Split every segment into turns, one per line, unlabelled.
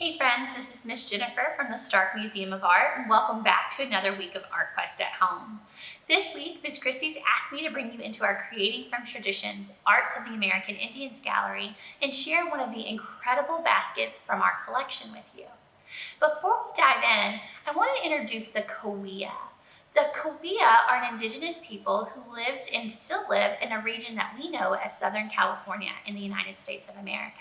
Hey friends, this is Miss Jennifer from the Stark Museum of Art, and welcome back to another week of Art Quest at Home. This week, Miss Christie's asked me to bring you into our Creating from Traditions Arts of the American Indians Gallery and share one of the incredible baskets from our collection with you. Before we dive in, I want to introduce the Cahuilla. The Cahuilla are an indigenous people who lived and still live in a region that we know as Southern California in the United States of America.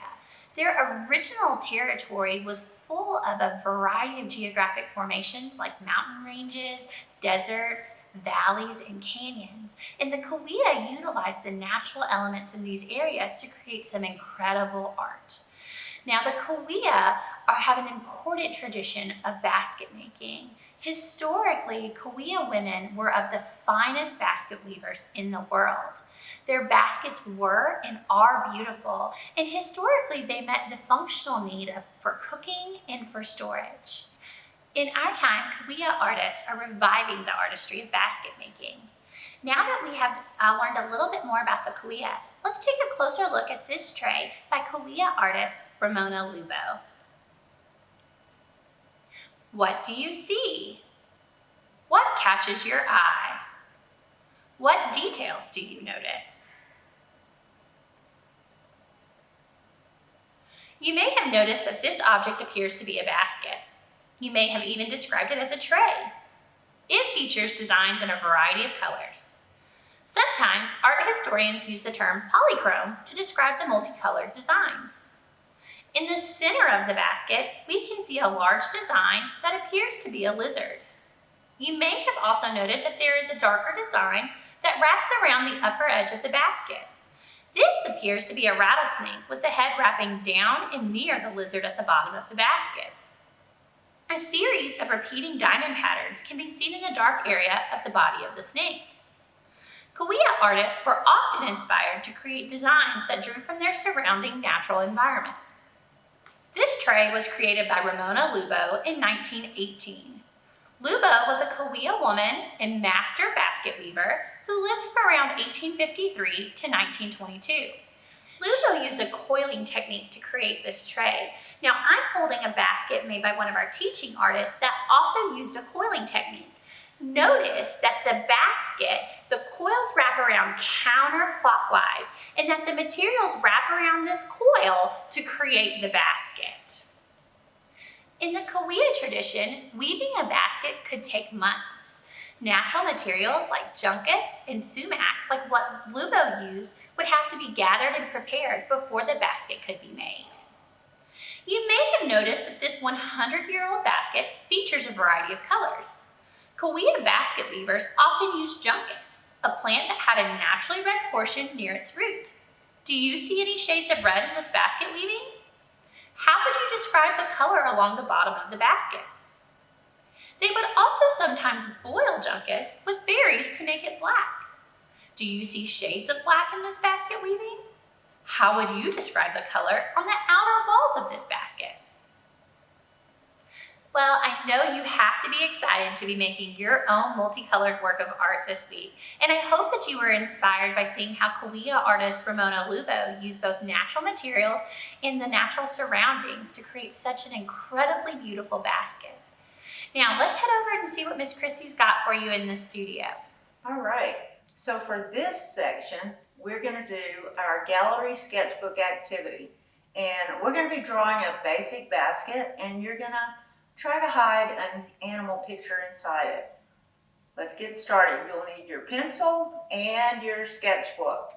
Their original territory was full of a variety of geographic formations like mountain ranges, deserts, valleys, and canyons. And the Cahuilla utilized the natural elements in these areas to create some incredible art. Now, the Cahuilla have an important tradition of basket making. Historically, Cahuilla women were of the finest basket weavers in the world. Their baskets were and are beautiful, and historically they met the functional need for cooking and for storage. In our time, Cahuilla artists are reviving the artistry of basket making. Now that we have learned a little bit more about the Cahuilla, let's take a closer look at this tray by Cahuilla artist Ramona Lubo. What do you see? What catches your eye? What details do you notice? You may have noticed that this object appears to be a basket. You may have even described it as a tray. It features designs in a variety of colors. Sometimes art historians use the term polychrome to describe the multicolored designs. In the center of the basket, we can see a large design that appears to be a lizard. You may have also noted that there is a darker design that wraps around the upper edge of the basket. This appears to be a rattlesnake with the head wrapping down and near the lizard at the bottom of the basket. A series of repeating diamond patterns can be seen in the dark area of the body of the snake. Cahuilla artists were often inspired to create designs that drew from their surrounding natural environment. This tray was created by Ramona Lubo in 1918. Lubo was a Cahuilla woman and master basket weaver who lived from around 1853 to 1922. Lubo used a coiling technique to create this tray. Now, I'm holding a basket made by one of our teaching artists that also used a coiling technique. Notice that the basket, the coils wrap around counterclockwise, and that the materials wrap around this coil to create the basket. In the Cahuilla tradition, weaving a basket could take months. Natural materials like juncus and sumac, like what Lubo used, would have to be gathered and prepared before the basket could be made. You may have noticed that this 100-year-old basket features a variety of colors. Cahuilla basket weavers often use juncus, a plant that had a naturally red portion near its root. Do you see any shades of red in this basket weaving? How would you describe the color along the bottom of the basket? They would also sometimes boil juncus with berries to make it black. Do you see shades of black in this basket weaving? How would you describe the color on the outer walls of this basket? Well, I know you have to be excited to be making your own multicolored work of art this week, and I hope that you were inspired by seeing how Cahuilla artist Ramona Lubo used both natural materials and the natural surroundings to create such an incredibly beautiful basket. Now, let's head over and see what Miss Christie's got for you in the studio.
All right, so for this section, we're going to do our gallery sketchbook activity. And we're going to be drawing a basic basket, and you're going to try to hide an animal picture inside it. Let's get started. You'll need your pencil and your sketchbook.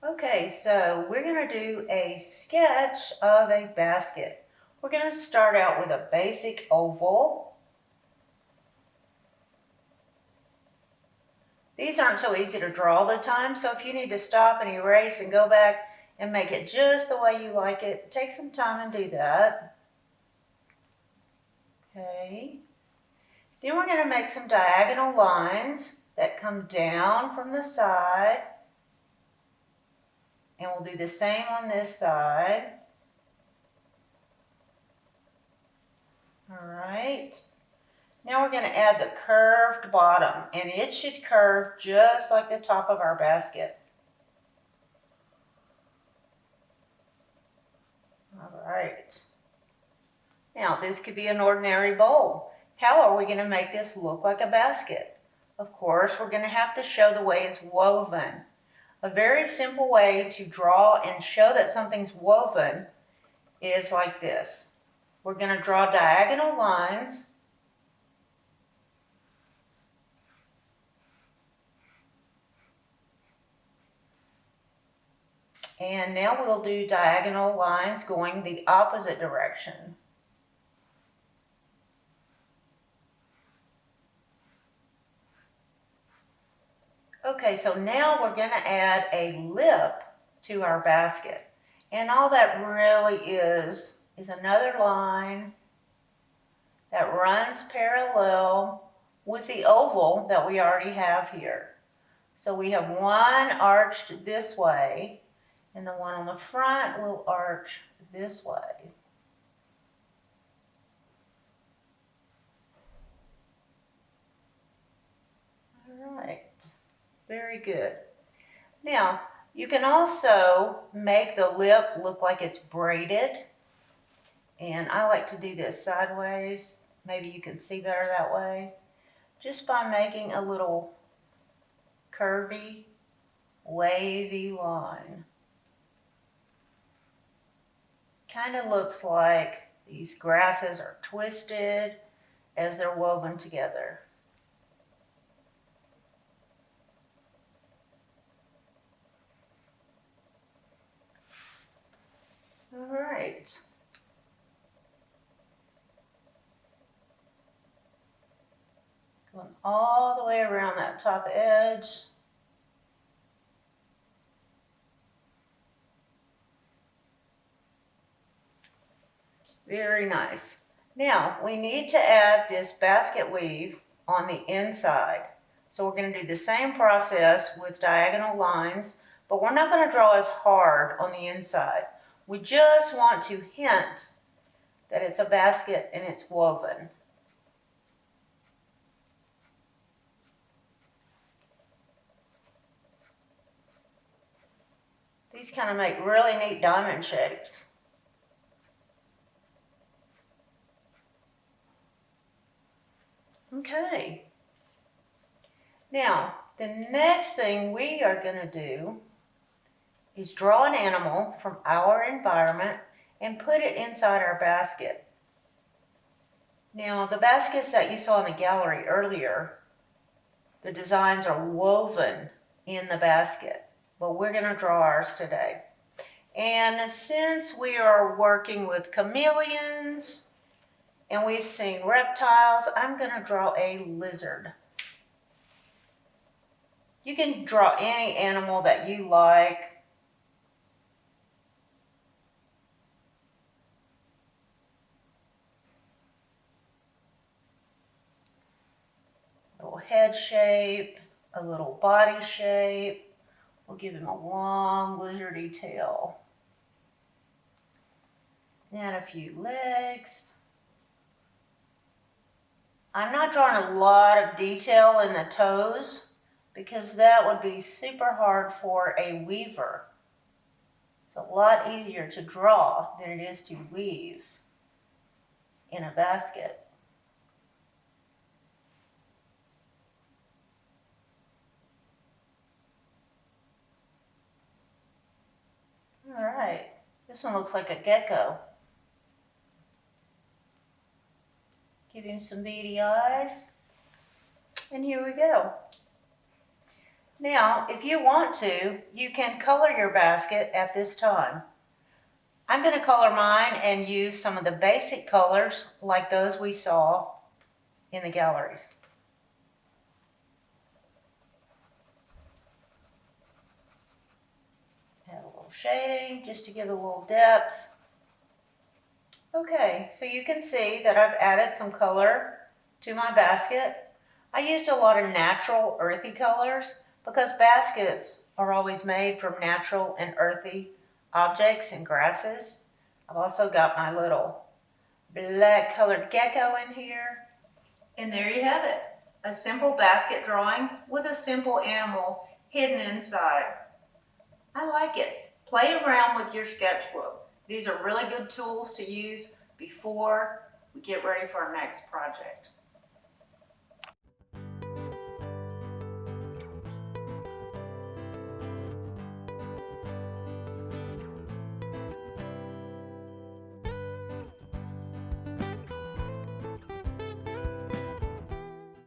Okay, so we're going to do a sketch of a basket. We're going to start out with a basic oval. These aren't so easy to draw all the time, so if you need to stop and erase and go back and make it just the way you like it, take some time and do that. Okay. Then we're going to make some diagonal lines that come down from the side. And we'll do the same on this side. All right. Now we're going to add the curved bottom, and it should curve just like the top of our basket. All right. Now, this could be an ordinary bowl. How are we going to make this look like a basket? Of course, we're going to have to show the way it's woven. A very simple way to draw and show that something's woven is like this. We're going to draw diagonal lines. And now we'll do diagonal lines going the opposite direction. Okay, so now we're going to add a lip to our basket. And all that really is another line that runs parallel with the oval that we already have here. So we have one arched this way, and the one on the front will arch this way. All right, very good. Now, you can also make the lip look like it's braided. And I like to do this sideways. Maybe you can see better that way. Just by making a little curvy, wavy line. Kind of looks like these grasses are twisted as they're woven together. All right. Going all the way around that top edge. Very nice. Now, we need to add this basket weave on the inside. So we're going to do the same process with diagonal lines, but we're not going to draw as hard on the inside. We just want to hint that it's a basket and it's woven. These kind of make really neat diamond shapes. Okay. Now, the next thing we are going to do is draw an animal from our environment and put it inside our basket. Now, the baskets that you saw in the gallery earlier, the designs are woven in the basket, but we're going to draw ours today. And since we are working with chameleons and we've seen reptiles, I'm going to draw a lizard. You can draw any animal that you like. A little head shape, a little body shape. We'll give him a long lizardy tail. And a few legs. I'm not drawing a lot of detail in the toes because that would be super hard for a weaver. It's a lot easier to draw than it is to weave in a basket. All right, this one looks like a gecko. Give him some beady eyes. And here we go. Now, if you want to, you can color your basket at this time. I'm going to color mine and use some of the basic colors like those we saw in the galleries. Add a little shading just to give it a little depth. Okay, so you can see that I've added some color to my basket. I used a lot of natural earthy colors because baskets are always made from natural and earthy objects and grasses. I've also got my little black colored gecko in here. And there you have it, a simple basket drawing with a simple animal hidden inside. I like it. Play around with your sketchbook. These are really good tools to use before we get ready for our next project.